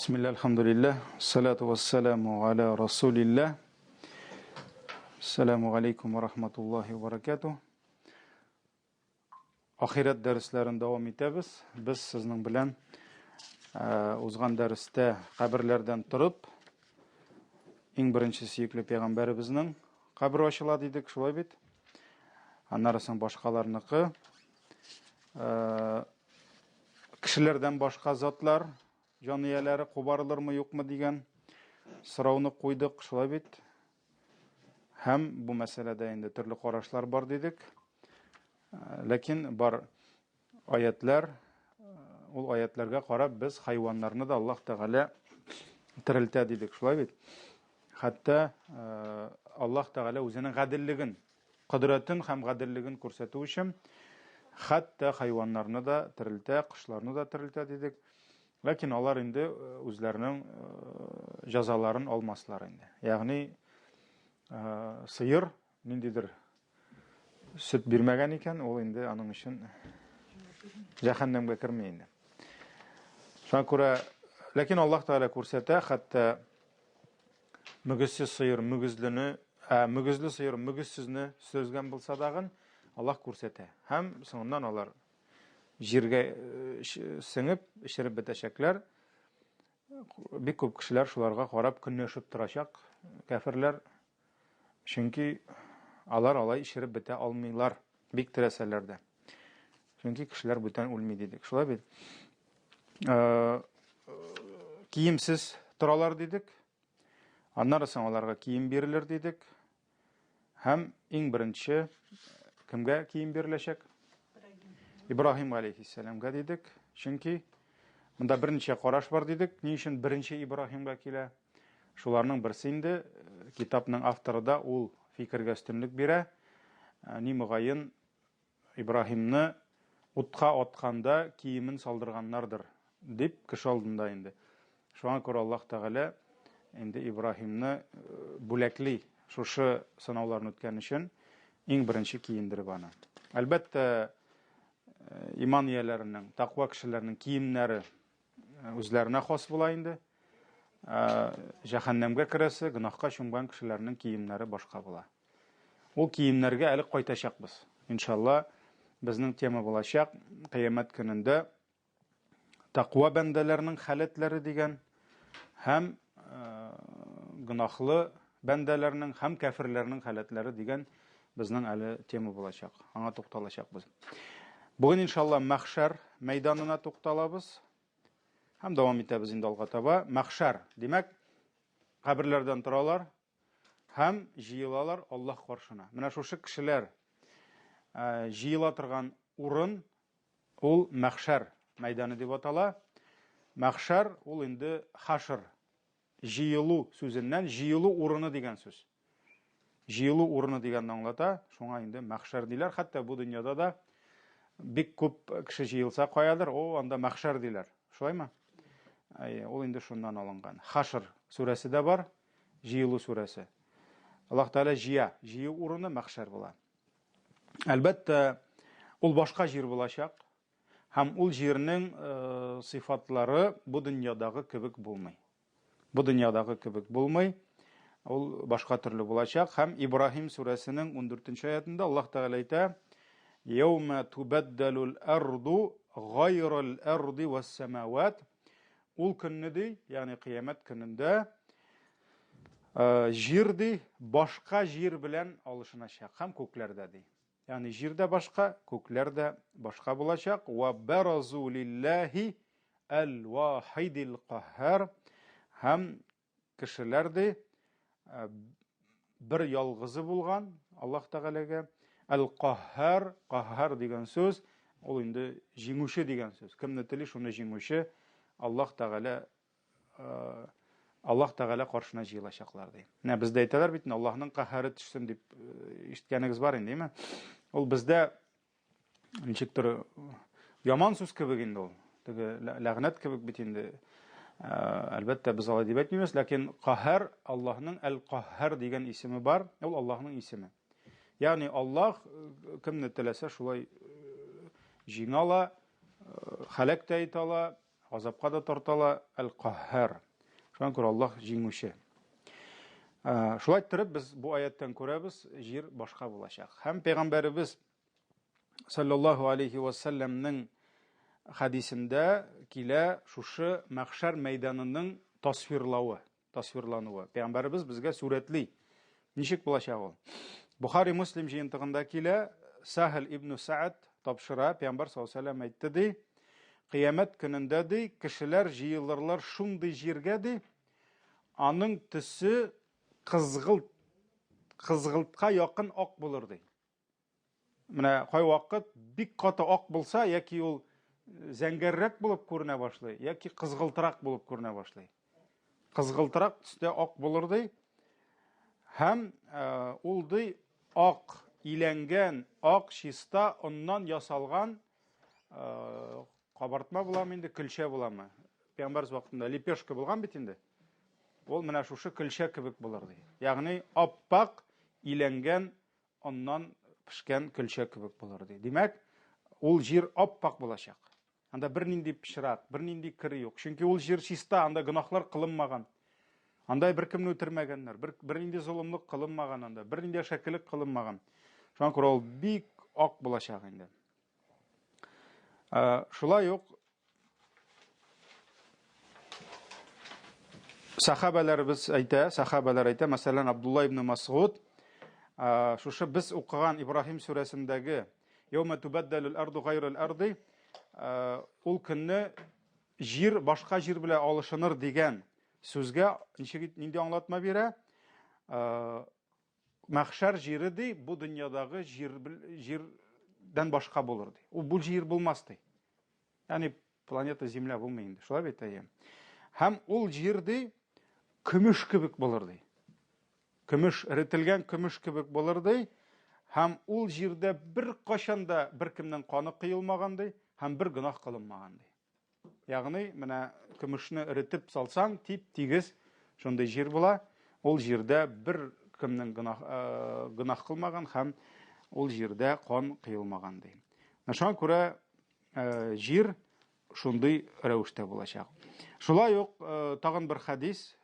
Bismillah, alhamdulillah, salatu wassalamu ala rasulillah. Assalamu alaikum wa rahmatullahi wa barakatuh. Ahiret derslerini devam etemiz. Biz sizning bilan uzgan derste kabirlerden turib, eng birinchi suyukli payg'ambarimizning qabri ochiladi dedik, shulay bit. Andan boshqalarniki, kishilardan boshqa zotlar joniyalari qo'barilirmi yo'qmi degan so'rovni qo'ydik, shulay bit. Ham bu masalada endi turli qarashlar bor dedik. Lekin bor oyatlar, ul oyatlarga qarab biz hayvonlarni da Alloh taolo tiriltadi dedik, shulay bit. Hatto Alloh taolo o'zining gadilligin, qudratini ham gadilligini ko'rsatuv uchun hatto hayvonlarni da tirilta, qushlarni da tirilta dedik. Lekin ular endi o'zlarining jazolarini olmaslar endi. Ya'ni sıyır nindidir süt bermagan ekan, ol endi aning uchun jahannamga kirmaydi. Shuna ko'ra, lekin Alloh taolo ko'rsata, hatto mugizsiz sıyır mugizli sıyır mugizsizni so'zgan bo'lsa dag'in Alloh ko'rsata. Ham so'ndan ular yerga singib ishirib bitashaklar. Bir ko'p kishilar shularga qarab kunlashib turashaq, kafirlar. Chunki ular olay ishirib bita olmaylar bik tirasalarda. Chunki kishilar butan o'lmaydi dedik. Shulay bit. Kiyimsiz turalar dedik. Andan so'ng ularga kiyim berilir dedik. Ham eng birinchi kimga kiyim berilashak? İbrahim aleyhisselamga dedik. Chunki bunda birinchi qarash bor dedik. Ni uchun birinchi İbrahimga kela? Shularning birisi endi kitobning avtorida ul fikrga ustunlik bera. Ni muayyan İbrahimni o'tqa otqanda kiyimin soldirganlardir deb kishi oldinda endi. Shunga ko'ra Alloh taolo endi İbrahimni bo'lakli shu sinovlarni o'tgan uchun eng birinchi kiyindirib ana. Albatta iman egalarining, taqvo kishilarining kiyimlari o'zlariga xos bo'laydi. Jahannamga kirasi, gunohga cho'mgan kishilarning kiyimlari boshqa bo'la. O kiyimlarga hali qaytashaq biz. Inshaalloh bizning tema bo'lacaq qiyomat kunida taqvo bandalarining holatlari degan, ham gunohli bandalarning, ham kafirlarning holatlari degan bizning hali tema bo'lacaq. Anga to'xtalashaq biz. Bugün inşallah mahşar meydanına to'xtalamiz. Ham davom etamiz endi olg'a taba. Mahşar demak, qabrlardan turalar, ham jiyilalar Alloh qarshina. Mana shu kishilar jiyila turgan o'rin ul mahşar maydoni deb atala. Mahşar ul endi hashr, jiyilu so'zidan jiyilu o'rini degan so'z. Jiyilu o'rini deganni anglata. Shunga endi mahşar deylar. Hatto bu dunyoda da bik ko'p kishi jiyilsa qo'yadir, o anda mahşar deylar. Shulaymi? O endi shundan olingan. Hashr surasida bor, jiyilu surasi. Alloh taolo jiyi o'rni mahşar bo'ladi. Albatta, ul boshqa yer bo'lacaq. Ham ul yerning sifatlari bu dunyodagi kibik bo'lmay. Bu dunyodagi kibik bo'lmay, ul boshqa turli bo'lacaq. Ham İbrahim surasining 14-oyatida Alloh taolo aytadi: "Yawma tubaddalul ardu g'ayril ardi was samawat." Ul kunida, ya'ni qiyomat kunida yerdi boshqa yer bilan olishilacaq, ham ko'klarda dey. Ya'ni yerda boshqa, ko'klarda boshqa bo'lacaq. Va barazu lillahi al-wahidil qahhar. Ham kishilarda bir yolg'izi bo'lgan Alloh taolaga al-qahhar, qahhar degan so'z, ol endi jinguvchi degan so'z. Kimni tili shuni jinguvchi Alloh taolo qarshina jiyilashaqlar deydi. Ne bizda aytalar bitni Allohning qahhari tushsin deb eshitganingiz bor endimi? Ol bizda nechikdir yomon so'z kibik endi ol. La'nat kibik bit endi. Albatta biz olay deb aytmaymiz, lekin qahhar Allohning al-qahhar degan ismi bor, ol Allohning ismi. Ya'ni Alloh kimni tilasa shulay jingala, halakda aytala, азапка да тартала, әл-Каххар. Шуңа күрә Аллаһ җиңүче. Шулай итеп без бу аяттан күрәбез, җир башка булачак. Һәм Пәйгамбәрбез саллаллаһу алейхи ва салламның хадисендә килә шушы мәхшәр мәйданының тасвирлануы. Пәйгамбәрбез безгә сурәтли. Ничек булачак ул? Бухари Муслим җыентыгында килә, Сахл ибн Саъд тапшыра, Пәйгамбәр саллаллаһу алейхи ва саллям әйтте ди, кыямәт көнендә ди, кешеләр җыелырлар шундый җиргә ди, аның төсе кызгылтка якын ак булыр ди. Менә кай вакыт бик каты ак булса, яки ул зәңгәррәк булып күренә башлый, яки кызгылтырак булып күренә башлый. Кызгылтырак төстә ак булыр ди. Һәм ул ди ак иләнгән, ак чиста оннан ясалган кабартма буламы инде, көлшә буламы? Пәйгамбәр вакытында лепешка булган бит инде. Ул менә шушы көлшә кебек булыр ди. Ягъни аппак иләнгән, оннан пешкән көлшә кебек булыр ди. Димәк, ул җир аппак булачак. Анда бернинди пишрак, бернинди кире юк. Чөнки ул җир чиста, анда гынахлар кылынмаган. Анда беркемне үтермәгәннәр, бернинди зулымлык кылынмаган анда, бернинди шәкелек кылынмаган. Шуңа күрә ул бик ак булачак инде. Шулай ук сахабаларыбыз әйтә, мәсәлән, Абдулла ибн Масгуд, шушы без укыган Ибраһим сүрәсендәге "Яума тубаддалул арду гайрул арди", ул көнне җир башка җир белән алышыныр дигән сүзгә нинди аңлатма бирә? Мәхшәр җире ди, бу дөньядагы җирдән башка булыр ди. Ул бу җир булмас ди. Ягъни планета Земля булмый инде. Шулай бит әйе. Һәм ул җир ди көмеш кебек булыр ди. Көмеш, эрителгән көмеш кебек булыр ди. Һәм ул җирдә бер кашанда беркемнең каны кыелмаган ди, һәм бер гынах кылынмаган ди. Ягъни, менә көмешне эритеп салсаң, тип-тигез шундый җир була. Ул җирдә бер кемнең гынах кылмаган һәм ул җирдә кан кыелмаган ди. Шуңа күрә җир шундый рәвештә булачак. Шулай ук тагын бер хадис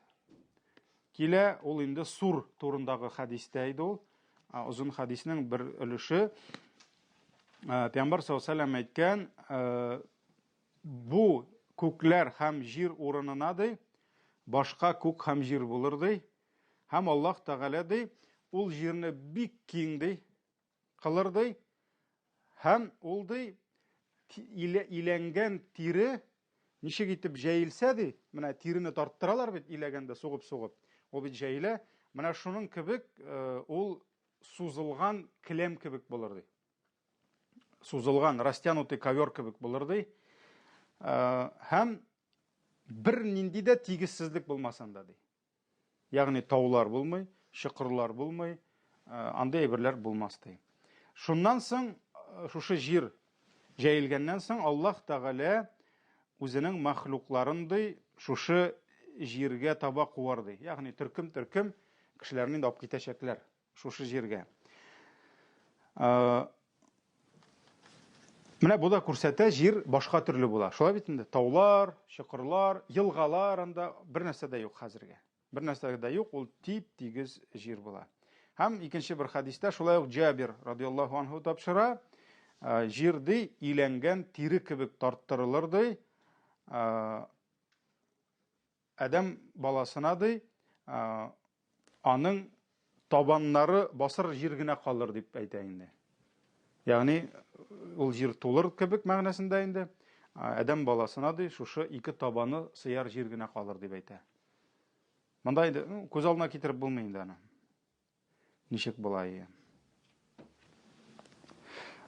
килә, ул инде сур турындагы хадистә иде ул. Узун хадиснең бер өлеше. Пәйгамбәр саллаллаһу алейхи ва саллям әйткән, бу күкләр һәм җир урынына ди, башка күк һәм җир булыр ди. Һәм Аллаһ Тәгалә ди, ул җирне бик киң ди, кылыр ди. Һәм ул ди иләнгән тире ничек итеп җәелсә ди, менә тирене тарттыралар бит иләгәндә сугып-сугып. Ул бит җәелә, менә шуның кебек ул сузылган килем кебек булыр ди. Сузылган, растянутый ковер кебек булыр ди. Һәм бер нинди дә тигезсезлек булмасында ди. Ягъни таулар булмый, чокырлар булмый, андай әйберләр булмас ди. Шуннан соң шушы җир җәелгәннән соң Аллаһ Тәгалә үзенең мәхлукларын ди шушы җиргә таба куар ди. Ягъни төркем кешеләрне инде алып китәчәкләр шушы җиргә. Менә бу да күрсәтә, җир башка төрле була. Шулай бит инде таулар, чокырлар, елгалар анда бер нәрсә дә юк хәзергә. Бер нәрсә дә юк, ул тип-тигез җир була. Һәм икенче бер хадистә шулай ук Җабир радиллаһу анһу тапшыра, җир ди иләнгән тире кебек тарттырылыр ди. Адәм баласына ди, аның табаннары басыр җир генә калыр дип әйтә инде. Ягъни ул җир тулыр кебек мәгънәсендә инде. Адәм баласына ди шушы ике табаны сыяр җир генә калыр дип әйтә. Монда инде күз алдына китереп булмый инде аны. Ничек була ие.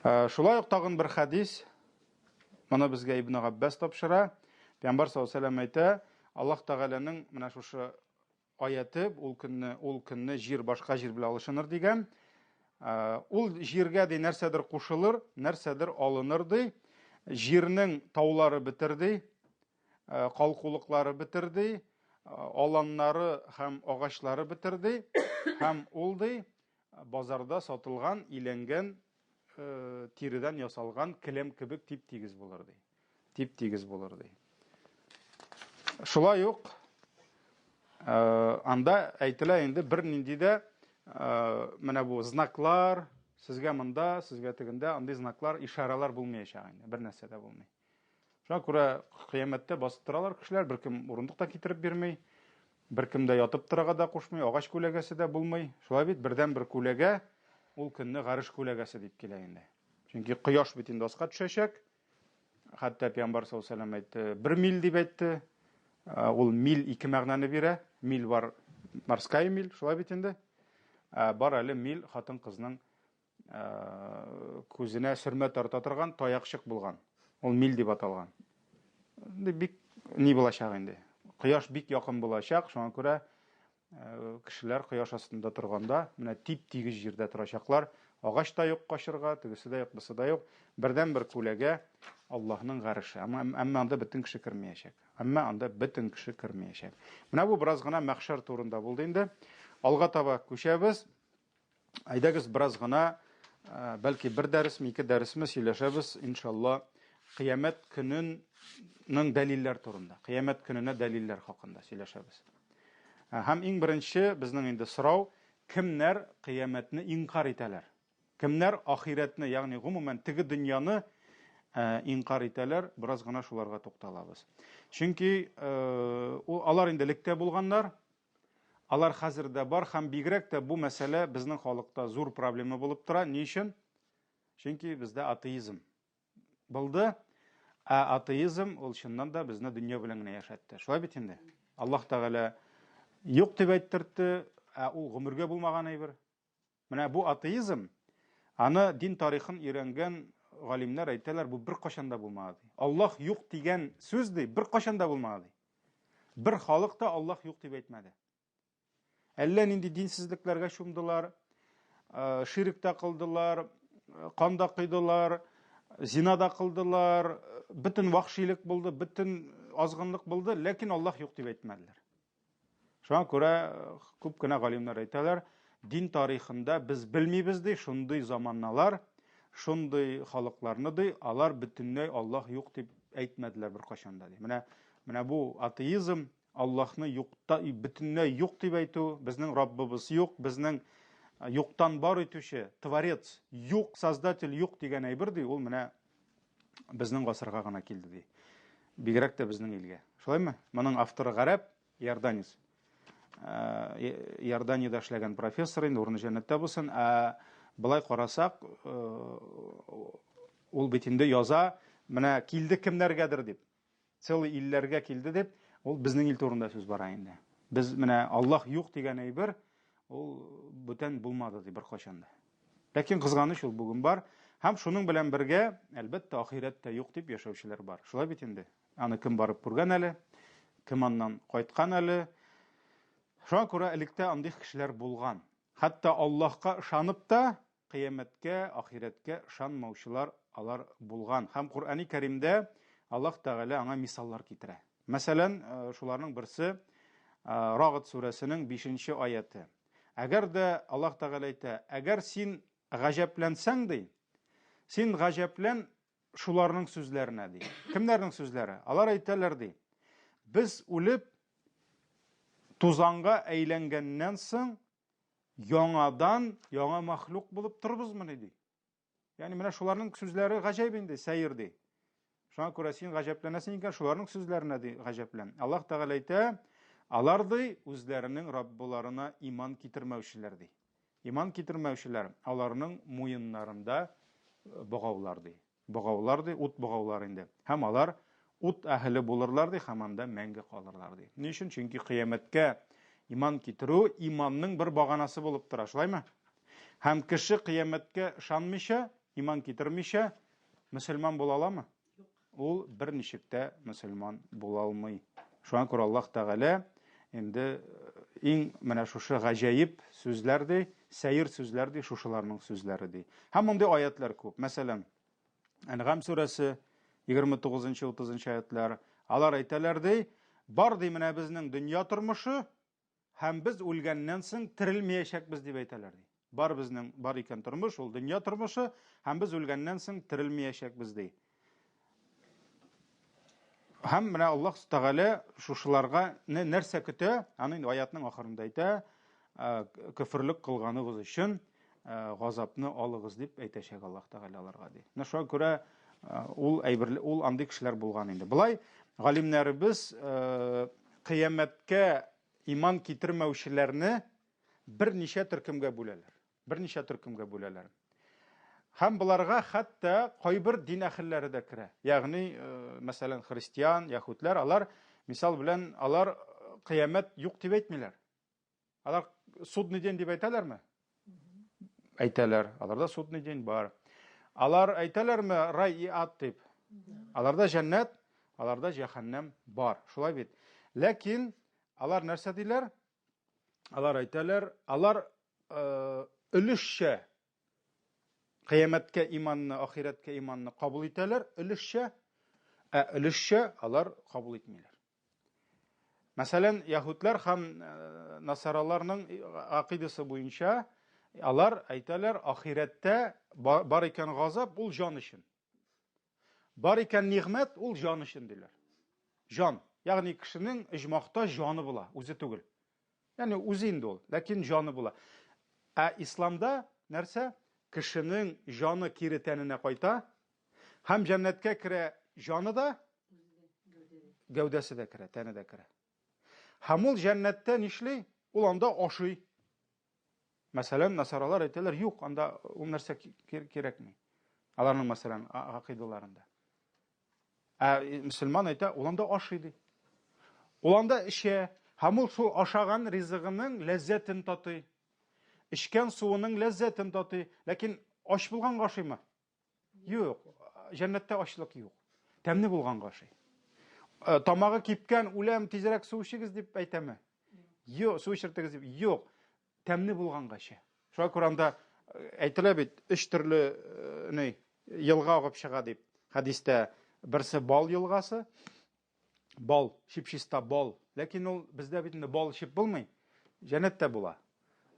Шулай ук тагын бер хадис. Моны безгә Ибн Габбас тапшыра. Пәйгамбәр саллаллаһу алейхи ва саллям әйтә, Аллаһ Тәгаләнең менә шушы аяты, ул көнне җир башка җир белән алышыныр дигән. Ул җиргә ди нәрсәдер кушылыр, нәрсәдер алыныр ди. Җирнең таулары бетер ди, калкулыклары бетер ди, аланнары һәм агачлары бетер ди. Һәм ул ди базарда сатылган иләнгән тиридән ясалган килем кебек тип-тигез булыр ди. Тип-тигез булыр ди. Шулай ук анда әйтелә инде бер нинди дә менә бу знаклар, сезгә монда, сезгә тегендә андый знаклар, ишаралар булмаячак инде, бер нәрсә дә булмый. Шуңа күрә кыямәттә басып торалар кешеләр, беркем урындык та китереп бирмәй, беркем дә ятып торырга да кушмый, агач күләгәсе дә булмый. Шулай бит бердән бер күләгә, ул көнне гариш күләгәсе дип килә инде. Чөнки кояш бит инде аска төшәчәк. Хәтта Пәйгамбәр саллаллаһу алейһи ва сәллям әйтте, 1 миль дип әйтте. Ул миль ике мәгънәне бирә. Миль бар, морская миль, шулай бит инде. Бар әле миль хатын кызның күзенә сөрмә тарта торган таякчык булган. Ул миль дип аталган. Бик ни булачак инде. Кояш бик якын булачак, шуңа күрә кешеләр кояш астында торганда, менә тип-тигез җирдә торачаклар. Агач та юк кашырга, тегесе дә юк, бусы да юк. Бердән бер күләгә Аллаһның гарышы. Әмма анда бөтен кеше кермәячәк. Менә бу бераз гына мәхшәр турында булды инде. Алга таба күчәбез. Әйдәгез бераз гына, бәлки бер дәресме, ике дәресме сөйләшәбез, иншалла, кыямәт көненең дәлилләр турында. Кыямәт көненә дәлилләр хакында сөйләшәбез. Һәм иң беренче безнең инде сорау, кемнәр кыямәтне инкар итәләр? Кемнәр ахиратны, ягъни гомумән теге дөньяны инкар итәләр? Бераз гына шуларга тукталабыз. Чөнки алар инде лектә булганнар, алар хәзердә бар һәм бигрәк тә бу мәсьәлә безнең халыкта зур проблема булып тора. Ни өчен? Чөнки бездә атеизм булды. Атеизм ул чыннан да безне дөнья белән генә яшәтте. Шулай бит инде. Аллаһ Тәгалә юк дип әйттерде, ул гомергә булмаган әйбер. Менә бу атеизм, аны дин тарихын өйрәнгән галимнәр әйтәләр, бу бер кашан да булмады. Аллаһ юк дигән сүз ди, бер кашан да булмады. Бер халык та Аллаһ юк дип әйтмәде. Әллә нинди динсезлекләргә чумдылар, ширк та кылдылар, кан да кыйдылар, зина да кылдылар, бөтен вахшилек булды, бөтен азгынлык булды, ләкин Аллаһ юк дип әйтмәделәр. Шуңа күрә күп кенә галимнәр әйтәләр, дин тарихында без белмибез ди, шундый заманналар, шундый халыкларны ди, алар бөтенләй Аллаһ юк дип әйтмәделәр бер кашанда ди. Менә бу атеизм, Аллаһны юкта бөтенләй юк дип әйтү, безнең Раббыбыз юк, безнең юктан бар итүче, творец юк, создатель юк дигән әйбер ди, ул менә безнең гасырга гына килде ди. Бигрәк тә безнең илгә. Шулаймы? Моның авторы гарәп, Иорданец. Иорданиядә эшләгән профессор инде, урыны җәннәттә булсын. Былай карасак, ул бит инде яза, менә килде кемнәргәдер дип. Целый илләргә килде дип, ул безнең ил турында сүз бара инде. Без менә Аллаһ юк дигән әйбер, ул бүтән булмады ди бер кашанда. Ләкин кызганыч ул бүген бар. Һәм шуның белән бергә, әлбәттә, ахиратта юк дип яшәүчеләр бар. Шулай бит инде. Аны кем барып күргән әле, кем аннан кайткан әле. Шуңа күрә электә андый кешеләр булган. Хәтта Аллаһка ышанып та, кыямәткә, ахираткә ышанмаучылар алар булган. Һәм Куръани Кәримдә Аллаһ Тәгалә аңа мисаллар китерә. Мәсәлән, шуларның берсе Рагыд сүрәсенең 5-нче аяты. Әгәр дә Аллаһ Тәгалә әйтә, әгәр син гаҗәпләнсәң ди, син гаҗәплән шуларның сүзләренә ди. Кемнәрнең сүзләре? Алар әйтәләр ди. Без үлеп тузанга әйләнгәннән соң яңадан яңа махлук булып торбызмыни ди. Ягъни менә шуларның сүзләре гаҗәп инде, сәер ди. Шуңа күрә син гаҗәпләнәсең икән шуларның сүзләренә ди гаҗәплән. Аллаһ Тәгалә әйтә, алар ди үзләренең Раббыларына иман китермәүчеләр ди. Иман китермәүчеләр, аларның муеннарында богаулар ди. Богаулар ди, ут богаулар инде. Һәм алар ут әһле булырлар ди, һәм анда мәңге калырлар ди. Ни өчен? Чөнки кыямәткә иман китерү иманның бер баганасы булып тора, шулаймы? Һәм кеше кыямәткә ышанмыйча, иман китермичә мөселман була аламы? Ул бер ничектә мөселман була алмый. Шуңа күрә Аллаһ Тәгалә инде иң менә шушы гаҗәеп сүзләр ди, сәер сүзләр ди, шушыларның сүзләре ди. Һәм мондай аятлар күп. Мәсәлән, Әнғам сүрәсе 29-30 аятлар. Алар әйтәләр ди, бар ди менә безнең дөнья тормышы, һәм без үлгәннән соң терелмәячәкбез дип әйтәләр ди. Бар безнең бар икән тормыш, ул дөнья тормышы, һәм без үлгәннән соң терелмәячәкбез ди. Һәм менә Аллаһ Тәгалә шушыларга нәрсә көтә? Аны аятның ахырында әйтә, көфрлек кылганыгыз өчен газапны алыгыз дип әйтәчәк Аллаһ Тәгалә аларга ди. Менә шуңа күрә ул андый кешеләр булган инде. Булай галимнәребез кыямәткә иман китермәүчеләрне берничә төркемгә бүләләр. Берничә төркемгә бүләләр. Һәм буларга хәтта кайбер дин әһелләре дә керә. Ягъни, мәсәлән, христиан, яһүдләр, алар мисал белән алар кыямәт юк дип әйтмиләр. Алар судный день дип әйтәләрме? Әйтәләр. Аларда судный день бар. Алар әйтәләрме рай и ад дип? Аларда җәннәт, аларда җәһәннәм бар. Шулай бит. Ләкин алар нәрсә диләр? Алар әйтәләр, алар өлешчә кыямәткә иманны, ахирәткә иманны кабул итәләр, өлешчә алар кабул итмиләр. Мәсәлән, яһүдләр һәм насараларның акыйдасы буенча алар әйтәләр, ахирәттә бар икән газап, ул җан өчен. Бар икән нигъмәт, ул җан өчен диләр. Җан, ягъни кешенең иҗмахта җаны була, үзе түгел. Ягъни үзе инде ул, ләкин җаны була. Исламда нәрсә? Кешенең җаны кире тәненә кайта, һәм җәннәткә керә җаны да, гәүдәсе дә керә, тәне дә керә. Һәм ул җәннәттә нишли? Ул анда ашый. Мәсәлән, насаралар әйтәләр, юк, анда ул нәрсә кирәкми. Аларның мәсәлән акыйдаларында. Мөселман әйтә, ул анда ашый ди. Ул анда эчә, һәм ул шул ашаган ризыгының ләззәтен татый. Эчкән суының ләззәтен татый, ләкин аш булганга ашыймы? Юк, җәннәттә ачлык юк. Тәмле булганга ашый. Тамагы кипкән, үләм, тизрәк су ичегез дип әйтәме? Юк, су ичертегез дип. Юк, тәмле булганга эчә. Шуңа күрә анда әйтелә бит, 3 төрле елга агып чыга дип. Хадистә берсе бал елгасы, бал, чипчиста бал. Ләкин ул бездә бит инде бал чип булмый. Җәннәттә була.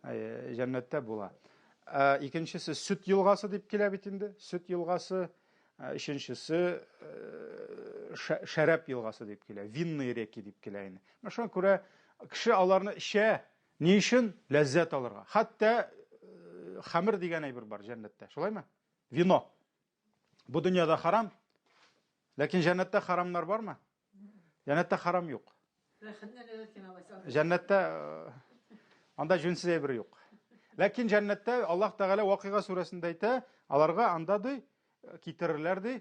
Җәннәттә була. Икенчесе сөт елгасы дип килә бит инде. Сөт елгасы, икенчесе шәраб елгасы дип килә. Винные реки дип килә инде. Шуңа күрә кеше аларны эчә, ни өчен? Ләззәт алырга. Хәтта хамыр дигән әйбер бар җәннәттә. Шулаймы? Вино. Бу дөньяда харам, ләкин җәннәттә харамнар бармы? Җәннәттә харам юк. Җәннәттә анда җүнсез әйбер юк. Ләкин җәннәттә Аллаһ Тәгалә Вакыйга сүрәсендә әйтә, аларга анда ди китерерләр ди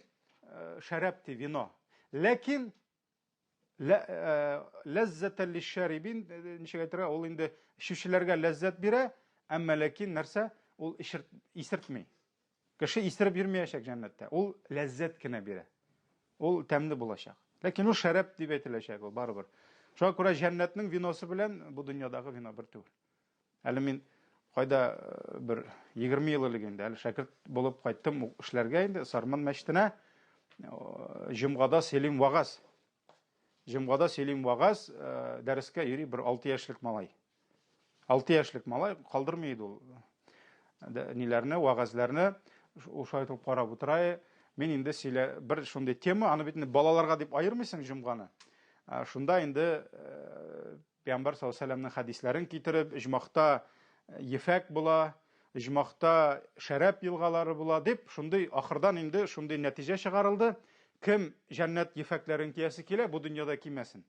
шәраб ди, вино. Ләкин ләззәтән лишшарибин, ничек әйтергә, ул инде эчүчеләргә ләззәт бирә, әмма ләкин нәрсә? Ул исертми. Кеше исереп йөрмәячәк җәннәттә. Ул ләззәт кенә бирә. Ул тәмле булачак. Ләкин ул шәраб дип әйтеләчәк, ул барыбер. Шуңа күрә җәннәтнең виносы белән бу дөньядагы вино бер түгел. Әле мин кайда бер 20 ел элек инде, әле шәкерт булып кайттым эшләргә инде, Сарман мәчетенә. Җомгада Селим вагаз. Җомгада Селим вагаз дәрескә йөри бер 6 яшьлек малай. 6 яшьлек малай калдырмый иде ул. Ниләрне, вагазларны ушай итеп карап утыра. Мин инде сөйлә бер шундый тема, аны бит балаларга дип айырмыйсың җомганы. Шунда инде Пәйгамбәр саллаллаһу алейһи ва сәлләмнең хәдисләрен китереп, иҗмахта ефәк була, иҗмахта шәраб елгалары була дип, шундый ахырдан инде шундый нәтиҗә чыгарылды. Кем җәннәт ефәкләрен киясе килә, бу дөньяда кимәсен.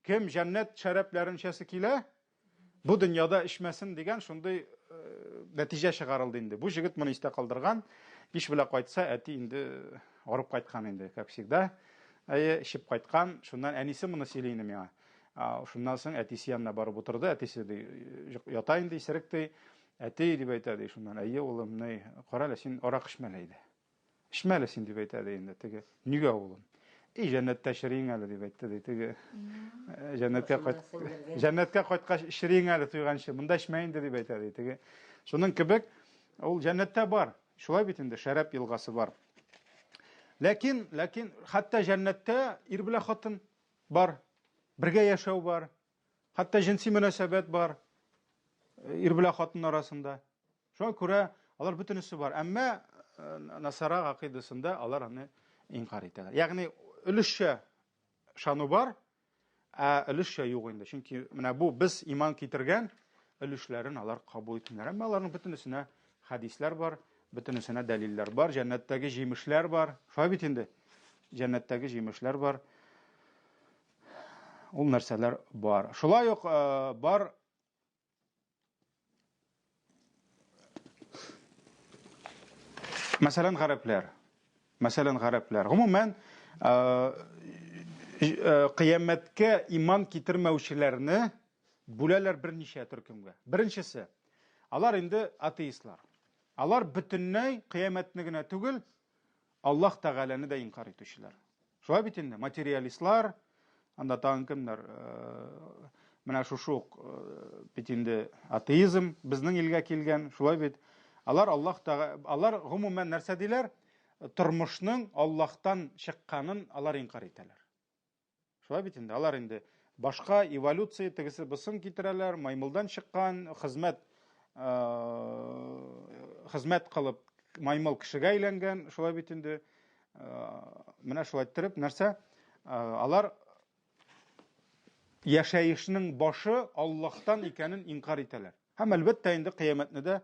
Кем җәннәт шәрабләрен чәсе килә, бу дөньяда ичмәсен дигән шундый нәтиҗә чыгарылды инде. Бу җегет моны истә калдырган. Иш белә кайтса, әти инде арып кайткан инде, как всегда. Ишеп кайткан, шуннан әнисе моны сөйли инде миңа. Шуннан соң әтисе янына барып утырды, әтисе ята инде, исерек ди. Әти дип әйтә ди, шуннан, әйе улым, ни, кара әле, син арак ичмәле иде. Ичмәле син дип әйтә ди инде, теге, нигә улым? Җәннәттә ширин әле дип әйтте ди, теге. Җәннәткә кайткач ширин әле туйганчы, монда ичмә инде дип әйтә ди, теге. Шуның кебек, ул җәннәттә бар. Шулай бит инде, шәраб елгасы бар. Ләкин хәтта җәннәттә ир белән хатын бар, бергә яшәү бар, хәтта җинси мөнәсәбәт бар ир белән хатын арасында. Шуңа күрә алар бөтенесе бар. Әмма насара акыйдасында алар аны инкар итәләр. Ягъни өлешчә шану бар, өлеш юк инде. Чөнки менә бу без иман китергән өлешләрен алар кабул итмиләр. Әмма аларның бөтенесенә хадисләр бар, бөтенесенә дәлилләр бар, җәннәттәге җимешләр бар. Шулай бит инде. Җәннәттәге җимешләр бар. Ул нәрсәләр бар. Шулай ук бар мәсәлән гарәпләр. Гомумән кыямәткә иман китермәүчеләрне бүләләр берничә төркемгә. Беренчесе, алар инде атеистлар. Алар бөтенләй кыямәтне генә түгел, Аллаһ Тәгаләне дә инкар итүчеләр. Шулай бит инде, материалистлар, анда тагын кемнәр, менә шушы бит инде атеизм безнең илгә килгән, шулай бит. Алар гомумән нәрсә диләр? Тормышның Аллаһтан чыкканын алар инкар итәләр. Шулай бит инде, алар инде башка эволюция тегесе бысын китерәләр, маймылдан чыккан, хезмәт кылып маймыл кешегә әйләнгән, шулай бит инде. Менә шулай иттереп, нәрсә? Алар яшәешнең башы Аллаһтан икәнен инкар итәләр. Һәм әлбәттә инде кыямәтне дә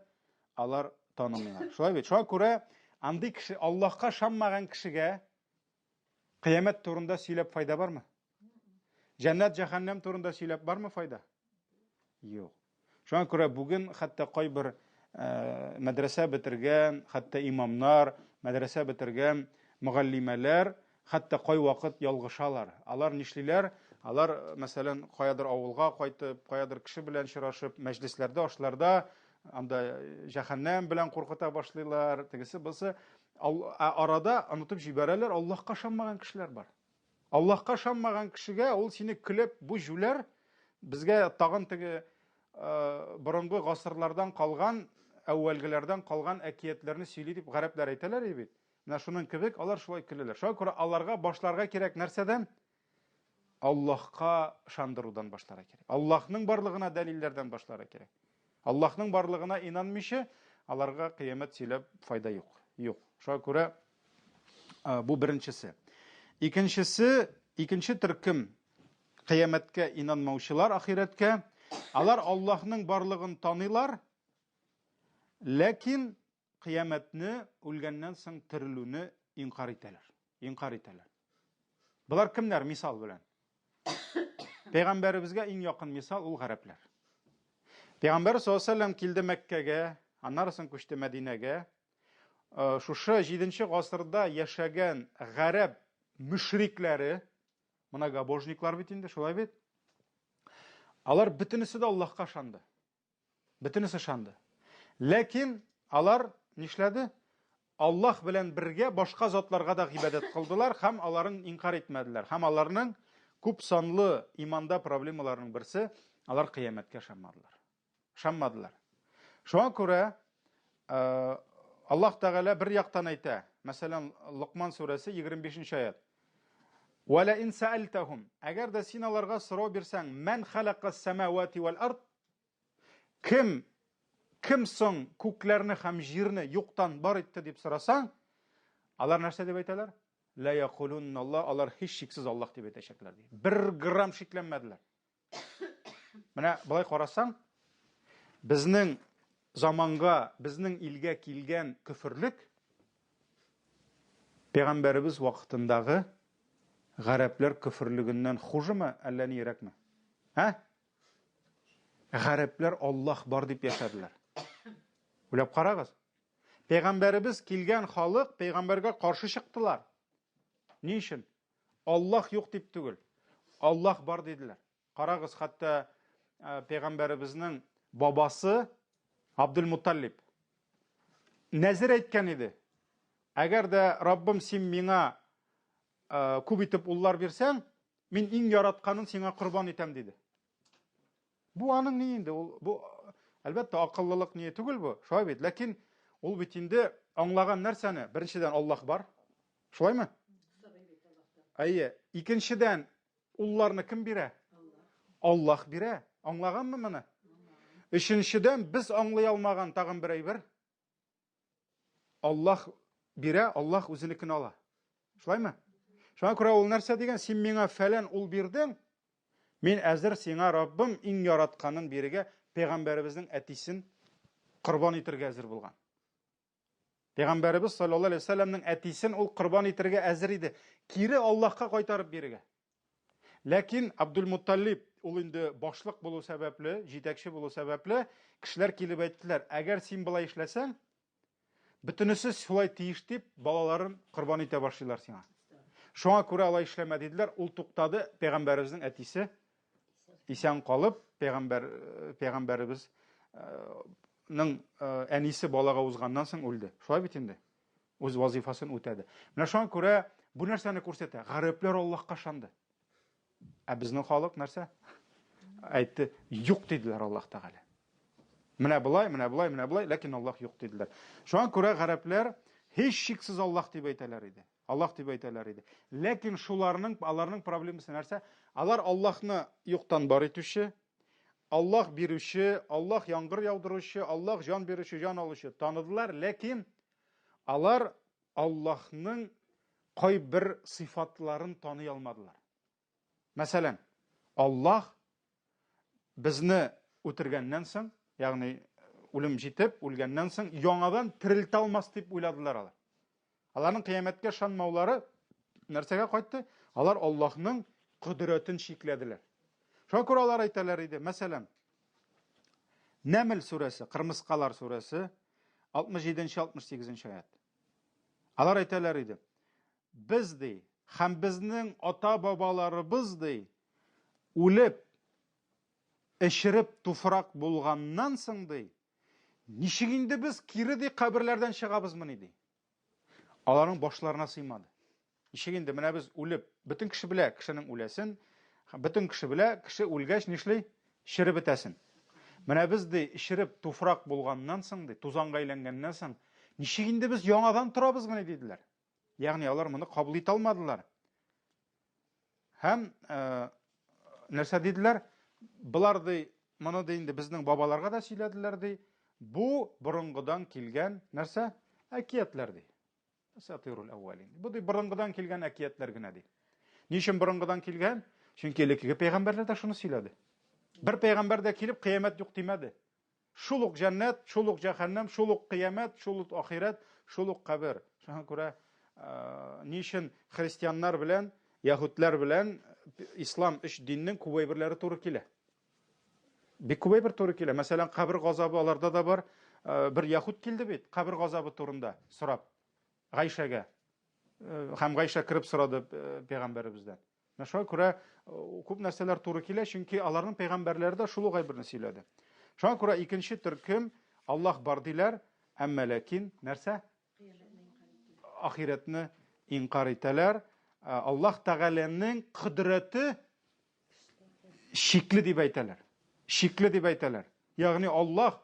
алар танымыйлар. Шулай бит. Шуңа күрә андый кеше, Аллаһка шаммаган кешегә кыямәт турында сөйләп файда бармы? Җәннәт, җәһәннәм турында сөйләп бармы файда? Юк. Шуңа күрә бүген хәтта кайбер мәдрәсә бетергән, хәтта имамнар, мәдрәсә бетергән мөгаллимәләр хәтта кай вакыт ялгышалар. Алар нишлиләр? Алар, мәсәлән, каядыр авылга кайтып, каядыр кеше белән чырашып, мәҗлесләрдә, ашларда анда җәһәннәм белән куркыта башлыйлар, тегесе булса, арада онытып җибәрәләр, Аллаһка шаммаган кешеләр бар. Аллаһка шаммаган кешегә ул сине көлеп, бу жүләр безгә тагын теге борынгы гасырлардан калган, әүвәлгеләрдән калган әкиятләрне сөйли дип гарәпләр әйтәләр бит. Менә шуның кебек алар шулай көләләр. Шуңа күрә аларга башларга кирәк нәрсәдән? Аллаһка шандырудан башларга кирәк. Аллаһның барлыгына дәлилләрдән башларга кирәк. Аллаһның барлыгына инанмыйча, аларга кыямәт сөйләп файда юк. Юк. Шуңа күрә бу беренчесе. Икенче төркем кыямәткә инанмаучылар ахирәткә, алар Аллаһның барлыгын таныйлар, ләкин кыямәтне үлгәннән соң терелүне инкар итәләр. Булар кемнәр мисал белән? Пәйгамбәребезгә иң якын мисал ул гарәпләр. Пәйгамбәр саллаллаһу алейһи ва саллям килде Мәккәгә, аннан соң күчте Мәдинәгә. Шушы 7-нче гасырда яшәгән гарәп мөшрикләре, многобожниклар бит инде, шулай бит. Алар бөтенесе дә Аллаһка шанды. Бөтенесе шанды. Ләкин алар нишләде? Аллаһ белән бергә башка затларга да гыйбадәт кылдылар һәм аларын инкар итмәделәр. Һәм аларның күп санлы иманда проблемаларының берсе, алар кыямәткә шаммадылар. Шуңа күрә Аллаһ Тәгалә бер яктан әйтә, мәсәлән, Луқман сүрәсе 25-нче аят. Ва ла ин саалтахум, әгәр дә син аларга сорау бирсәң, мән халакас самавати вал ард, кем соң күкләрне һәм җирне юктан бар итте дип сорасаң, алар нәрсә дип әйтәләр? Ла якулунна Аллаһ, алар һич шиксез Аллаһ дип әйтәчәкләр ди. 1 грамм шикләнмәделәр. Менә болай карасаң, безнең заманга, безнең илгә килгән күфрлек Пәйгамбәребез вакытындагы гарәпләр күфрлегеннән хужымы, әллә нирәкме? Гарәпләр Аллаһ бар дип яшәделәр. Уйлап карагыз. Пәйгамбәребез килгән халык пәйгамбәргә каршы чыктылар. Ни өчен? Аллаһ юк дип түгел. Аллаһ бар диделәр. Карагыз, хәтта пәйгамбәребезнең бабасы Абдул-Мутталиб нәзер әйткән иде. Әгәр дә Раббым син миңа күп итеп уллар бирсәң, мин иң яратканын сиңа курбан итәм диде. Бу аның ни инде? Бу әлбәттә акыллылык ние түгел бу. Шулай бит, ләкин ул бит инде аңлаган нәрсәне, беренчедән Аллаһ бар. Шулаймы? Әйе, икенчедән улларны кем бирә? Аллаһ бирә. Аңлаганмы моны? Өченчедән без аңлый алмаган тагын бер әйбер. Аллаһ бирә, Аллаһ үзенекен ала. Шулаймы? Шуңа күрә ул нәрсә дигән, син миңа фәлән ул бирдең, мин әзер сиңа Раббым иң яратканын бирергә, пәйгамбәребезнең әтисен корбан итәргә әзер булган. Пәйгамбәребез саллаллаһу алейхи ва сәлләмнең әтисен ул корбан итәргә әзер иде, кире Аллаһка кайтарып бирергә. Ләкин Абдул-Мутталиб ул инде башлык булу сәбәпле, җитәкче булу сәбәпле, кешеләр килеп әйттеләр, әгәр син болай эшләсәң, бөтенесе шулай тиеш дип, балаларын корбан итә башлыйлар сиңа. Шуңа күрә алай эшләмә диделәр, ул туктады, пәйгамбәребезнең әтисе исән калып, пәйгамбәребезнең әнисе балага узганнан соң үлде. Шулай бит инде. Үз вазифасын үтәде. Менә шуңа күрә бу нәрсәне күрсәтә. Гарәпләр Аллаһка ышанды. Ә безнең халык нәрсә? Әйтте, юк диделәр Аллаһ Тәгалә. Менә булай, ләкин Аллаһ юк диделәр. Шуңа күрә гарәпләр һич шиксез Аллаһ дип әйтәләр иде. Аллаһ дип әйтәләр иде. Ләкин аларның проблемасы нәрсә? Алар Аллаһны юктан бар итүче, Аллаһ бирүче, Аллаһ яңгыр яудыручы, Аллаһ җан бирүче, җан алучы таныдылар, ләкин алар Аллаһның кайбер сыйфатларын таный алмадылар. Мәсәлән, Аллаһ безне үтергәннән соң, ягъни үлем җитеп, үлгәннән соң яңадан терелтә алмас дип уйладылар алар. Аларның кыямәткә ышанмаулары нәрсәгә кайтты? Алар Аллаһның кудрәтен шикләделәр. Шуңа күрә алар әйтәләр иде, мәсәлән, Нәмл сүрәсе, Кырмыскалар сүрәсе 67-68 аят. Алар әйтәләр иде, без ди, һәм безнең ата-бабаларыбыз ди, үлеп, эшереп туфрак булганнан соң ди, ничек инде без кире ди каберләрдән чыгабызмыни ди. Аларның башларына сыймады. Ничек инде менә без үлеп, бөтен кеше белә кешенең үләсен, бөтен кеше белә кеше үлгәч нишлей? Ширеп бетәсен. Менә без ди эшереп туфрак булганнан соң ди, тузанга әйләнгәннән соң, ничек инде без яңадан торабызмыни диделәр. Ягъни алар моны кабул итә алмадылар. Һәм нәрсә диделәр? Булар ди, моны ди инде безнең бабаларга да сөйләделәр ди. Бу борынгыдан килгән нәрсә? Әкиятләр ди. Асатирул әввалин. Бу ди борынгыдан килгән әкиятләр генә ди. Ничек борынгыдан килгән? Чөнки элекке пәйгамбәрләр дә шуны сөйләде. Бер пәйгамбәр дә килеп кыямәт юк димәде. Шул ук җәннәт, шул ук җәһәннәм, шул ук кыямәт, шул ук ахират, шул ук кабер. Шуңа күрә ничек христианнар белән, яһудлар белән ислам эш диннең күбәйберләре туры килә. Бик күбәйбер туры килә. Мәсәлән, кабер газабы аларда да бар. Бер яһуд килде бит, кабер газабы турында сорап Гайшәгә. Һәм Гайша кирип сорады пәйгамбәребездән. Менә шуңа күрә күп нәрсәләр туры килә, чөнки аларның пәйгамбәрләре дә шул ук әйберне сөйләде. Шуңа күрә икенче төркем Аллаһ бар диләр, әмма ләкин нәрсә? Ахиратны инкар итәләр. Аллаһ Тәгаләнең кудрәте шикле дип әйтәләр. Шикле дип әйтәләр. Ягъни Аллаһ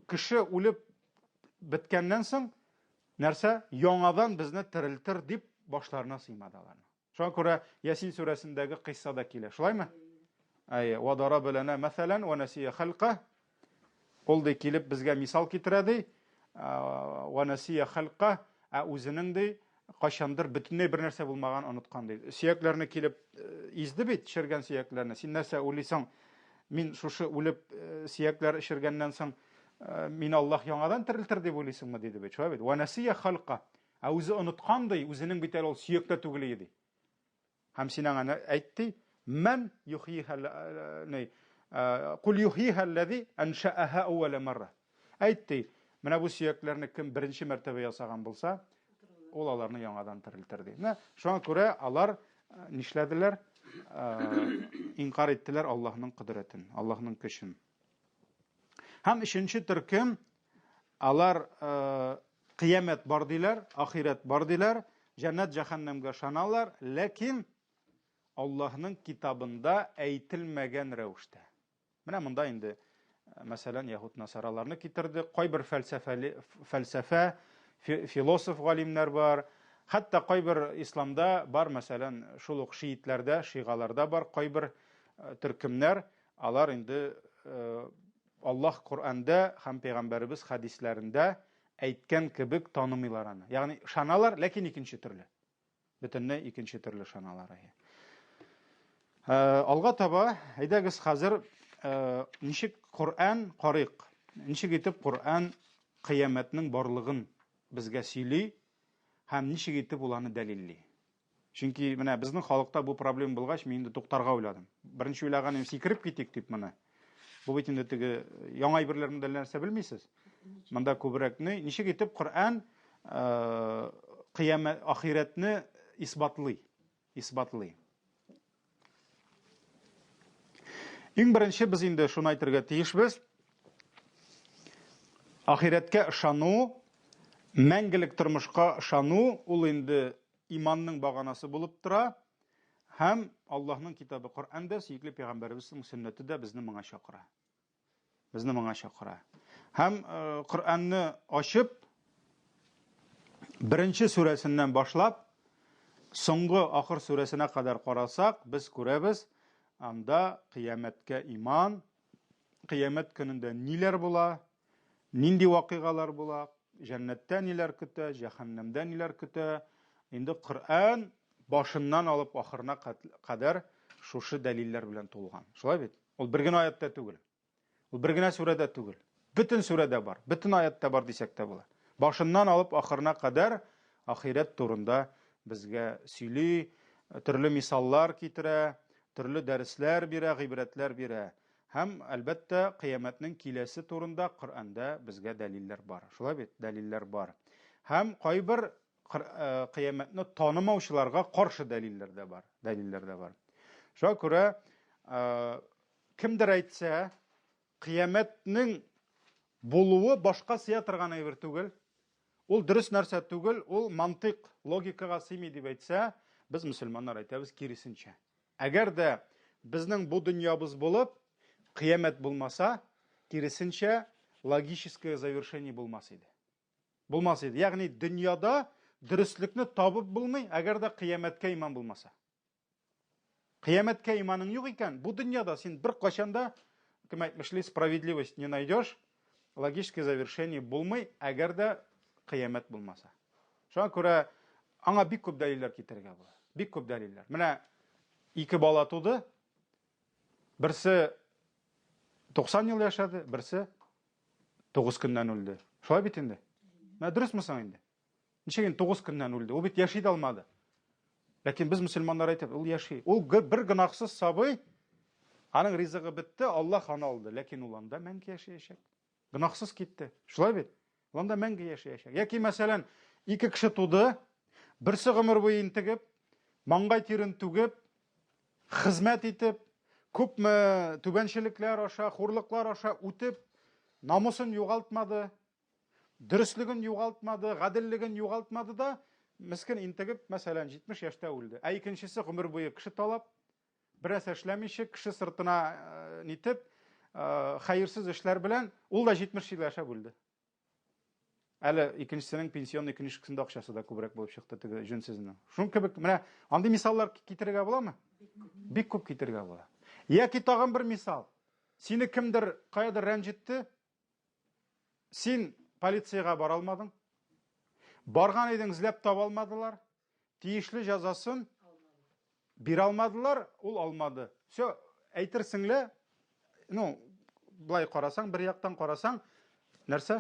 кеше үлеп биткәннән соң нәрсә? Яңадан безне терелтер дип башларына сыймады аларның. Шуңа күрә Ясин сүрәсендәге кыйссада килә. Шулаймы? Ва дараб лана мәсәлән ва насия халqa. Ул да килеп безгә мисал китерә ди. Ва насия халqa, үзенең ди кайчандыр бөтенләй бер нәрсә булмаган оныткан ди. Сөякләрне килеп изде бит, шергән сөякләрне. Син нәрсә уйлыйсың? Мин шушы үлеп сөякләр шергәннән соң мин Аллаһ яңадан терелтер дип уйлыйсыңмы диде бит. Шулай бит. Ва насия халqa. Үзе оныткан ди, үзенең бит ул сөяктә түгел иде. Һәм син аңа әйтте, "Мен юхиха кул юхиха аллази анша'аха awwal marra." Әйтте, менә бу сөякләрне кем беренче мәртәбә ясаган булса, ул аларны яңадан терелтер ди. Менә шуңа күрә алар нишләделәр? Инкар иттеләр Аллаһның кудрәтен, Аллаһның көчен. Һәм өченче төркем алар кыямәт бар диләр, ахират бар диләр, җәннәт җәһәннәмгә ышаналар, ләкин Аллаһның китабында әйтелмәгән рәвештә. Менә монда инде мәсәлән яһуд насараларны китерде, кайбер фәлсәфә, философ галимнәр бар, хәтта кайбер исламда бар, мәсәлән шул ук шиитләрдә, шигаларда бар кайбер төркемнәр, алар инде Аллаһ Коръәндә һәм пәйгамбәребез хәдисләрендә әйткән кебек танымыйлар аны. Ягъни ышаналар, ләкин икенче төрле. Бөтенләй икенче төрле шаналар. Алга таба, әйдәгез хәзер ничек Коръән карыйк. Ничек итеп Коръән кыямәтнең барлыгын безгә сөйли һәм ничек итеп ул аны дәлилли. Чөнки менә безнең халыкта бу проблема булгач, мин инде туктарга уйладым. Беренче уйлаганым сикереп китик дип моны. Бу бит инде теге яңа әйберләрне дә нәрсә белмисез. Монда күбрәк ничек итеп Коръән кыямәт ахиратны исбатлый. Иң беренче без инде шуны әйтергә тиешбез. Ахиратка ышану, мәңгелек тормышка ышану, ул инде иманның баганасы булып тора, һәм Аллаһның китабы Коръәндә, сөйкле пәйгамбәребезнең сөннәте дә безне моңа чакыра. Һәм Коръәнне ачып, беренче сүрәсеннән башлап, соңгы ахыр сүрәсенә кадәр карасак, без күрәбез, анда кыямәткә иман, кыямәт көнендә ниләр була, нинди вакыйгалар була, җәннәттә ниләр көтә, җәһәннәмдә ниләр көтә. Инде Коръән башыннан алып ахырына кадәр шушы дәлилләр белән тулган. Шулай бит? Ул бер генә аятта түгел. Ул бер генә сүрәдә түгел. Бөтен сүрәдә бар, бөтен аятта бар дисәк тә була. Башыннан алып ахырына кадәр ахират турында безгә сөйли, төрле мисаллар китерә, төрле дәресләр бирә, гыйбрәтләр бирә. Һәм әлбәттә кыямәтнең киләсе турында Коръәндә безгә дәлилләр бар. Шулай бит? Дәлилләр бар. Һәм кайбер кыямәтне танымаучыларга каршы дәлилләр дә бар. Шуңа күрә кемдер әйтсә, кыямәтнең булуы башка сыя торган әйбер түгел, ул дөрес нәрсә түгел, ул мантык, логикага сыймый дип әйтсә, без мөселманнар әйтәбез киресенчә. Әгәр дә безнең бу дөньябыз булып, кыямәт булмаса, киресенчә логическое завершение булмас иде. Ягъни дөньяда дөреслекне табып булмый, әгәр дә кыямәткә иман булмаса. Кыямәткә иманың юк икән, бу дөньяда син бер качанда, кем әйтмешли, справедливость не найдешь, логическое завершение булмый, әгәр дә кыямәт булмаса. Шуңа күрә аңа бик күп дәлилләр китерергә була. Бик күп дәлилләр. Менә 2 бала туды, берсе 90 ел яшады, берсе 9 көннән үлде. Шулай бит инде. Менә дөресме соң инде? Ничек 9 көннән үлде? Ул бит яши дә алмады. Ләкин без мөселманнар әйтәбез, ул яши. Ул бер гынахсыз сабый, аның ризыгы бетте, Аллаһ аны алды, ләкин ул анда мәңге яшәячәк. Гынахсыз китте. Шулай бит? Ул анда мәңге яшәячәк. Яки мәсәлән, 2 кеше туды, берсе гомер буе интегеп, маңгай тирен түгеп, хезмәт итеп, күпме түбәнчелекләр аша, хурлыклар аша үтеп, намусын югалтмады, дөрестлеген югалтмады, гаделлеген югалтмады да, мискин интегеп, мәсәлән, 70 яшьтә үлде. Ә икенчесе гомер буе кеше талап, бераз эшләмичә, кеше сыртына нитеп, хәерсез эшләр белән, ул да 70 ел яшәп үлде. Әле икенчесенең пенсионный книжкасында акчасы да күбрәк булып чыкты, теге җүнсезенең. Шуң кебек, менә андый мисаллар китерергә буламы? Бик күп китергә була. Яки тагын бер мисал. Сине кемдер каядыр рәнҗетте, син полициягә бара алмадың, барган идең, эзләп таба алмадылар, тиешле җәзасын бирә алмадылар, ул алмады. Всё, әйтерсеңле, блай карасаң, бер яктан карасаң, нәрсә?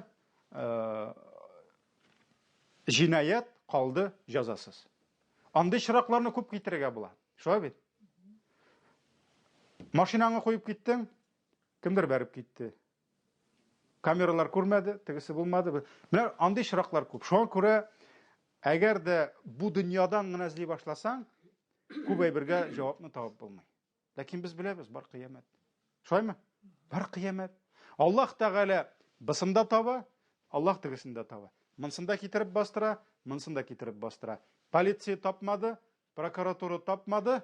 Җинаят калды җәзасыз. Андый чиракларны күп китергә була. Шулай бит? Машинаңа куеп киттең, кемдер бәреп китте. Камералар күрмәде, тегесе булмады. Менә андый чираклар күп. Шуңа күрә, әгәр дә бу дөньядан гына эзли башласаң, күп әйбергә җавапны табып булмый. Ләкин без беләбез, бар кыямәт. Шулаймы? Бар кыямәт. Аллаһ Тәгалә бысында таба, Аллаһ тегесендә таба. Монсында китереп бастыра, монсында китереп бастыра. Полиция тапмады, прокуратура тапмады,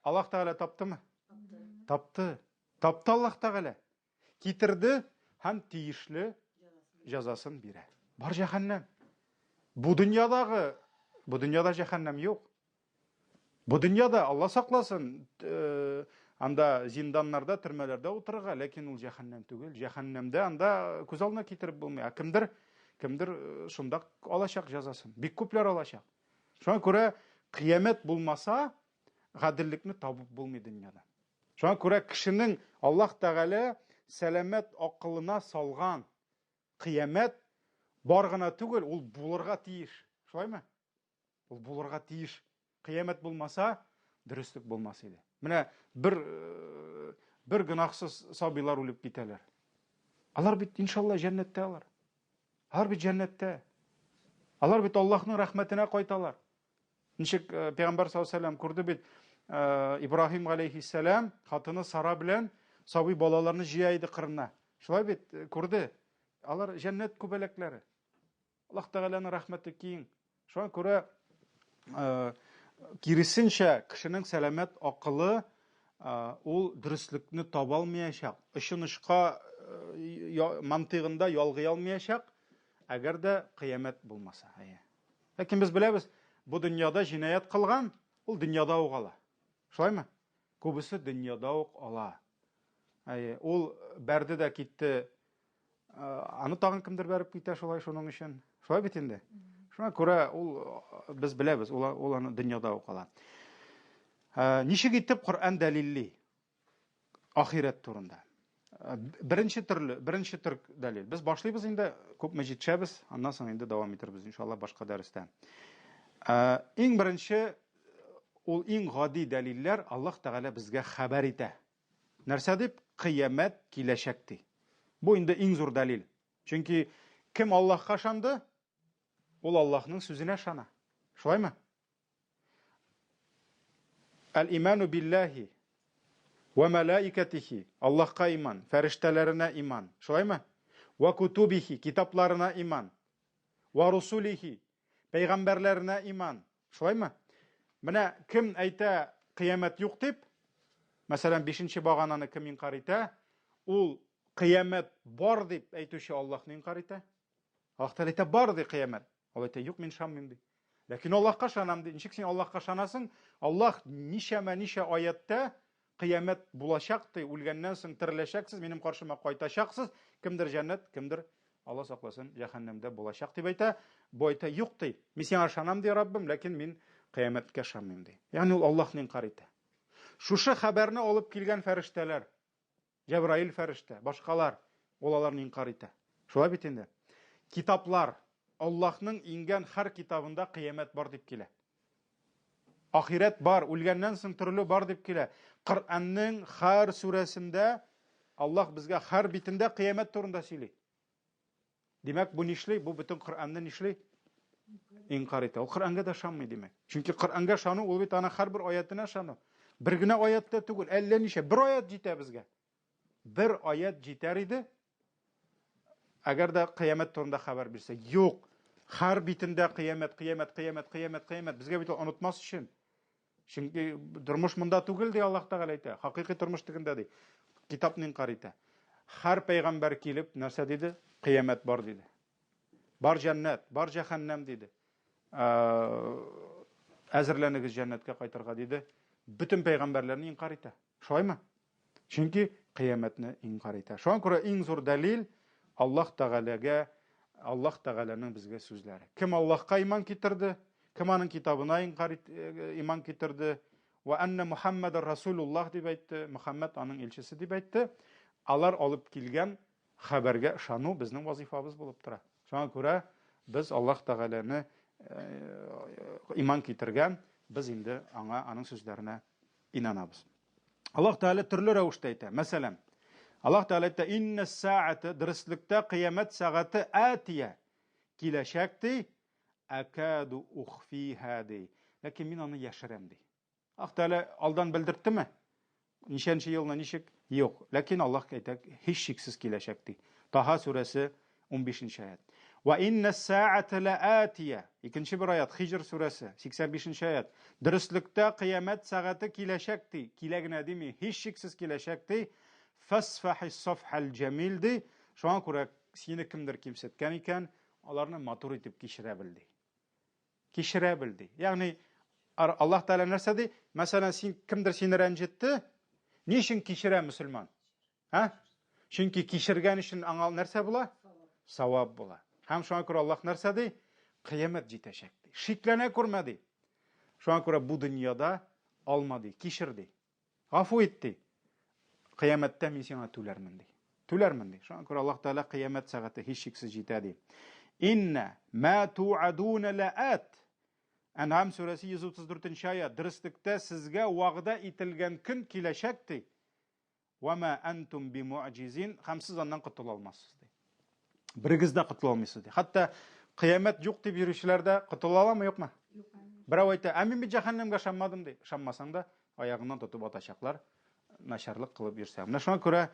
Аллаһ Тәгалә таптымы? Тапты. Тапты Аллаһ Тәгалә. Китерде һәм тиешле җәзасын бирә. Бар җәһәннәм. Бу дөньяда җәһәннәм юк. Бу дөньяда Алла сакласын, анда зинданнарда, төрмәләрдә утырырга, ләкин ул җәһәннәм түгел. Җәһәннәмдә анда күз алдына китереп булмый. Кемдер шунда алачак җәзасын. Бик күпләр алачак. Шуңа күрә Кыямет булмаса, гадиллекне табып булмый дөньяда. Шуңа күрә кешенең Аллаһ Тәгалә сәламәт акылына салган кыямет бар гына түгел, ул булырга тиеш. Шулаймы? Ул булырга тиеш. Кыямет булмаса, дөрестлек булмас иде. Менә бер гынахсыз сабыйлар үлеп китәләр. Алар бит иншалла җәннәттә алар. Алар бит җәннәттә. Алар бит Аллаһның рәхмәтенә кайталар. Ничек Пәйгамбәр саллаллаһу алейһи ва саллям күрде бит, Ибраһим алейһиссәлам хатыны Сара белән сабый балаларны җыя иде кырына. Шулай бит күрде. Алар җәннәт күбәләкләре. Аллаһ Тәгаләнең рәхмәте киң. Шуңа күрә киресенчә кешенең сәламәт акылы ул дөреслекне таба алмаячак, ышанышка мантыгында ялгый алмаячак, әгәр дә кыямет булмаса. Ләкин без беләбез, бу дөньяда җинаят кылган, ул дөньяда ук ала. Шулаймы? Күбесе дөньяда ук ала. Ул бәрде дә китте. Аны тагын кемдер бәреп китә шулай шуның өчен. Шулай бит инде. Шуңа күрә ул без беләбез, ул аны дөньяда ук ала. Ничек итеп Коръән дәлилли ахирет турында? Беренче төр дәлил. Без башлыйбыз инде, күпме җитешәбез, аннан соң инде дәвам итәрбез иншалла башка дәрестә. Иң беренче ул иң гади дәлилләр Аллаһ Тәгалә безгә хәбәр итә. Нәрсә дип? Кыямет киләчәк ди. Бу инде иң зур дәлил. Чөнки кем Аллаһка ышанды? Ул Аллаһның сүзенә ышана. Шулаймы? Ал-иману биллаһи ва малаикатихи. Аллаһка иман, фәрештәләренә иман. Шулаймы? Ва кутубихи, китапларына иман. Ва русулихи, пәйгамбәрләренә иман. Шулаймы? Менә кем әйтә кыямет юк дип? Мәсәлән, 5нче багананы кем инкар итә? Ул кыямет бар дип әйтүче Аллаһны инкар итә. Аллаһ Тәгалә әйтә бар ди кыямет. Ул әйтә юк, мин ышанмыйм ди. Ләкин Аллаһка ышанам ди. Ничек син Аллаһка ышанасың? Аллаһ ничә аятта кыямет булачак ди, үлгәннән соң тереләчәксез, минем каршыма кайтачаксыз, кемдер җәннәт, кемдер Аллаһ сакласын, җәһәннәмдә булачак дип әйтә. Бу әйтә юк ди. Мин сиңа ышанам ди, Раббим, ләкин мин кыяметкә ышанмыйм ди. Ягъни ул Аллаһны инкар итә. Шушы хәбәрне алып килгән фәрештәләр, Җәбраил фәрештә, башкалар, ул аларны инкар итә. Шулай бит инде. Китаплар, Аллаһның ингән һәр китабында кыямет бар дип килә. Ахирет бар, үлгәннән соң төрле бар дип килә. Коръәннең һәр сүрәсендә Аллаһ безгә һәр битендә кыямет турында сөйли. Димәк, бу нишли? Бу бөтен Коръәнне нишли? Инкар итә. Ул Коръәнгә дә ышанмый димәк. Чөнки Коръәнгә ышану ул бит аны һәр бер аятына ышану. Бер генә аятта түгел, әллә ничә, бер аят җитә безгә. Бер аят җитәр иде. Әгәр дә кыямет турында хәбәр бирсә, юк. Һәр битендә кыямет. Безгә бит онытмас өчен. Чөнки тормыш монда түгел ди Аллаһ Тәгалә әйтә. Хакыйкый тормыш тигендә ди. Китапны инкар итә. Һәр пәйгамбәр килеп нәрсә диде? Кыямет бар диде. Бар җәннәт, бар җәһәннәм диде. Әзерләнегез җәннәткә кайтырга диде. Bütün peygamberlerini inkar итә. Шулаймы? Чөнки кыяметне инкар итә. Шуңа күрә иң зур дәлил Аллаһ Тәгаләнең безгә сүзләре. Кем Аллаһка иман китерде, кем аның китабына иман китерде, ва анна Мухаммадар Расулуллаһ дип әйтте, Мөхәммәд аның илчесе дип әйтте. Алар алып килгән хәбәргә ышану безнең вазифабыз булып тора. Шуңа күрә без Аллаһ Тәгаләне иман китергән, biz инде аның сүзләренә инанабыз. Аллаһ Тәгалә төрле рәвештә әйтә. Мәсәлән, Аллаһ Тәгалә әйтә: "Иннәс-саъата", дөрестлектә кыямет сәгате атия, киләчәк ди, акаду ухфиха ди. Ләкин мин аны яшерәм ди. Аллаһ Тәгалә алдан белдерттеме? Ничәнче елны ничек? Юк. Ләкин Аллаһ әйтә, һич шиксез киләчәк ди. Таха сүрәсе 15нче аят. Ва иннәс-саъата лаатия. Икенче бер аят, Хиҗр сүрәсе 85нче аят. Дөрестлектә кыямет сәгате киләчәк ди. Килә генә дими, һич шиксез киләчәк ди. Фасфахис-сафхал җамил ди. Шуңа күрә сине кемдер кимсеткән икән, аларны матур итеп кичерә бел ди. Кичерә бел ди. Ягъни Аллаһ Тәгалә нәрсә ди? Мәсәлән, син кемдер сине рәнҗетте, ни өчен кичерә мөселман? Чөнки кичергән өчен аңа нәрсә була? Савап була. Һәм шуңа күрә Аллаһ нәрсә ди? Кыямет җитәчәк ди. Шикләнә күрмә ди. Шуңа күрә бу дөньяда алмады, кичерди. Гафу итти. Кыямәттә мин сиңа түләрмен ди. Түләрмен ди. Шуңа күрә Аллаһ Тәгалә кыямәт сәгате һичшиксез җитә ди. Инна ма ту'адуна лаат. Ан'ам сүрәсе 134-нче аят. Дөрестлектә сезгә вәгъдә ителгән көн киләчәк ди. Ва ма антум биму'җизин. Һәм сез аннан котыла алмассыз ди. Берегез дә котыла алмыйсыз ди. Хәтта кыямәт юк дип йөрүчеләр дә котыла аламы, юкмы? Берәү әйтә, мин бит җәһәннәмгә шаммадым ди. Шаммасаң да аягыннан тотып атачаклар, начарлык кылып йөрсә. Менә шуңа күрә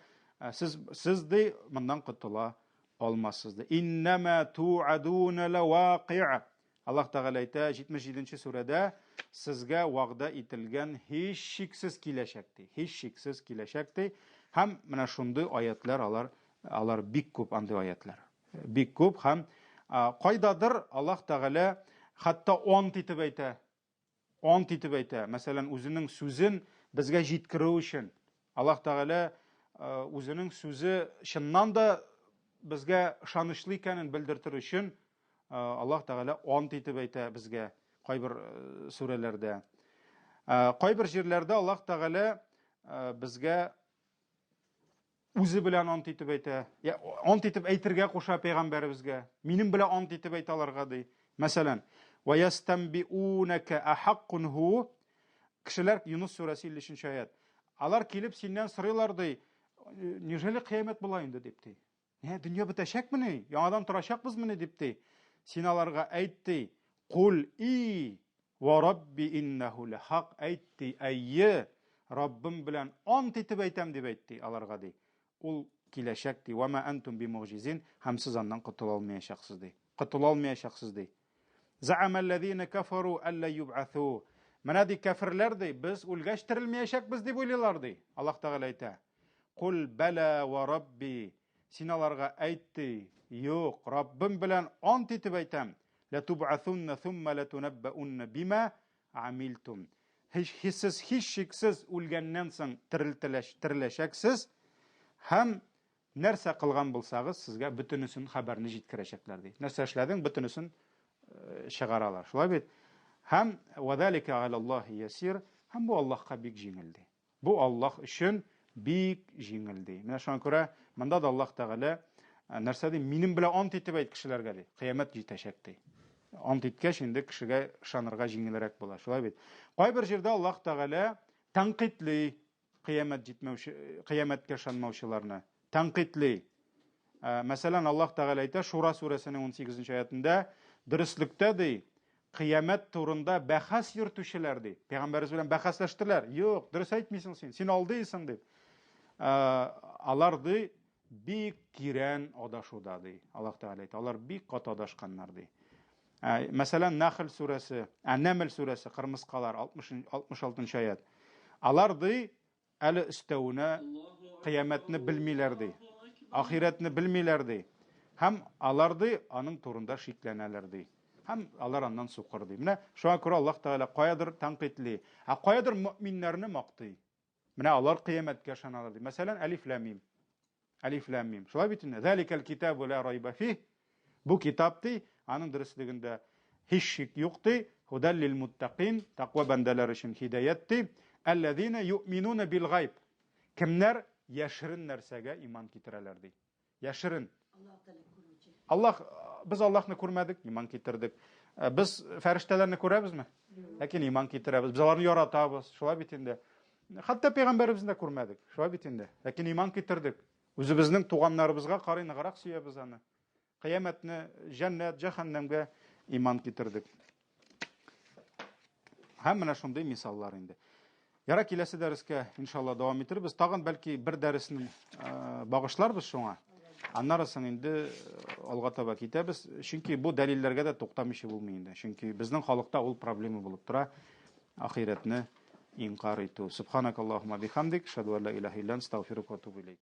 сез ди моннан котыла алмассыз ди. Иннама ту'адуна лавaqi'. Аллаһ Тәгалә әйтә 77-нче сүрәдә сезгә вәгъдә ителгән һичшиксез киләчәк ди. Һичшиксез киләчәк ди. Һәм менә шундый аятлар алар бик күп андый аятлар. Бик күп һәм кайдадыр Аллаһ Тәгалә хәтта ант итеп әйтә. Ант итеп әйтә. Мәсәлән, үзенең сүзен безгә җиткерү өчен Аллаһ Тәгалә үзенең сүзе чыннан да безгә ышанычлы икәнен белдертер өчен Аллаһ Тәгалә ант итеп әйтә безгә кайбер сүрәләрдә. Кайбер җирләрдә Аллаһ Тәгалә безгә үзе белән ант итеп әйтә. Ант итеп әйтергә куша пәйгамбәребезгә. Минем белән ант итеп әйтә аларга ди. Мәсәлән, ва ястамбиунака ахаккун ху. Кешеләр Юнус сүрәсе 50-нче аят. Алар килеп синнән сорыйлар ди. Нижеле кыямәт була инде дип ди. Дөнья бетәчәкмени? Яңадан торачакбызмыни дип ди. Син аларга әйтти, кул и ва рабби иннаху лахак. Әйтти, әйе, Раббым белән ант итеп әйтәм дип әйтти аларга ди. Ул киләчәк ди. Ва ма антум бимугҗизин. Һәм сез аннан котыла алмаячаксыз ди. Котыла алмаячаксыз ди. Зa'ама аллазина кафару алла юб'ату. Менә ди кафирләр ди, без үлгәч терелмәячәкбез дип уйлыйлар ди. Аллаһ Тәгалә әйтә. Кул бала ва рабби. Син аларга әйтти, юк, Раббым белән ант итеп әйтәм. Ла туб'аthunna thumma la tunabba'unna bima амилтум. Һичшиксез үлгәннән соң тереләчәксез һәм нәрсә кылган булсагыз, сезгә бөтенесен хәбәрне җиткерәчәкләр ди. Нәрсә эшләдең, бөтенесен чыгаралар. Шулай бит. Һәм вазалика алаллаһи ясир. Һәм бу Аллаһка бик җиңел ди. Бу Аллаһ өчен бик җиңел ди. Менә шуңа күрә монда да Аллаһ Тәгалә нәрсә ди? Минем белән ант итеп әйт кешеләргә ди. Кыямәт җитәчәк ди. Ант иткәч инде кешегә ышанырга җиңелрәк була. Шулай бит. Кайбер җирдә Аллаһ Тәгалә тәнкыйтьли кыямәткә ышанмаучыларны. Тәнкыйтьли. Мәсәлән, Аллаһ Тәгалә әйтә Шура сүрәсенең 18-нче аятында дөрестлектә ди, кыямәт турында бәхәс йөртүчеләр ди. Пәйгамбәрбез белән бәхәсләштеләр. Юк, дөрес әйтмисең син. Син алдыйсың дип. Алар ди бик тирән адашуда ди. Аллаһ Тәгалә әйтә. Алар бик кат адашканнар ди. Мәсәлән, Нахл сүрәсе, Намл сүрәсе, кырмыскалар 66-нчы аят. Алар ди әле өстәвенә кыямәтне белмиләр ди. Ахиратны белмиләр ди. Һәм алар ди аның турында шикләнәләр ди. Һәм алар аннан сукыр ди. Менә шуңа күрә Аллаһ Тәгалә каядыр тәнкыйтьли, каядыр мөэминнәрне мактый. Менә алар кыямәткә ышаналар ди. Мәсәлән, Алиф Лам Мим. Алиф Лам Мим. Шулай бит инде. Заликал китабу ла райба фих. Бу китап ди, аның дөрестлегендә һич шик юк ди. Худал лил муттақин, тaqwa бәндәләр өчен хидаят ди. Аллазина юъминуна бил гайб. Кемнәр яшерен нәрсәгә иман китерәләр ди. Яшерен. Без Аллаһны күрмәдек, иман китердек. Без фәрештәләрне күрәбезме? Ләкин иман китерәбез. Без аларны яратабыз. Шулай бит инде. Хәтта пәйгамбәребезне дә күрмәдек. Шулай бит инде. Ләкин иман китердек. Үзебезнең туганнарыбызга карый ныграк сөябез аны. Кыямәтне, җәннәт, җәһәннәмгә иман китердек. Һәм менә шундый мисаллар инде. Яра киләсе дәрескә иншалла дәвам итәрбез. Тагын бәлки бер дәресне багышларбыз шуңа. Аннарысын инде алга таба китәбез. Чөнки бу дәлилләргә дә туктамыйча булмый инде. Чөнки безнең халыкта ул проблема булып тора. Ахиратны инкар итү. Субханакаллаһумма бихамдик, шаһаду ла илаһа илля анта, астагфирука ва атубу илейк.